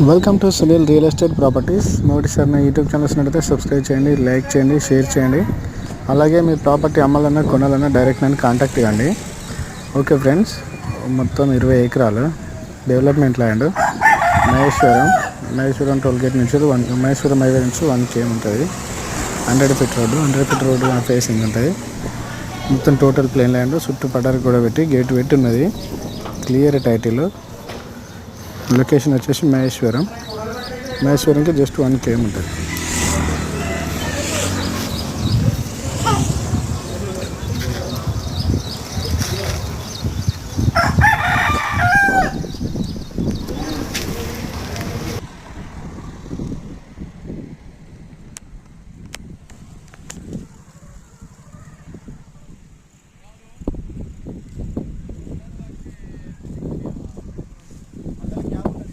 Welcome to Sunil real estate properties. మొదటిసారి నా YouTube channels నడితే subscribe చేయండి, లైక్ చేయండి, షేర్ చేయండి. అలాగే మీ ప్రాపర్టీ అమ్మాలన్నా కొనాలన్నా డైరెక్ట్ నన్ను కాంటాక్ట్ ఇవ్వండి. ఓకే ఫ్రెండ్స్, మొత్తం 20 ఎకరాలు డెవలప్మెంట్ ల్యాండ్ మహేశ్వరం టోల్గేట్ నుంచి మహేశ్వరం హైవే నుంచి 1 km ఉంటుంది. 100 feet రోడ్డు ఫేసింగ్ ఉంటుంది. మొత్తం టోటల్ ప్లేన్ ల్యాండ్, చుట్టూ పటారు కూడా పెట్టి గేట్ పెట్టి ఉన్నది. Clear title. లొకేషన్ వచ్చేసి మహేశ్వరంకి జస్ట్ 1 km ఉంటుంది.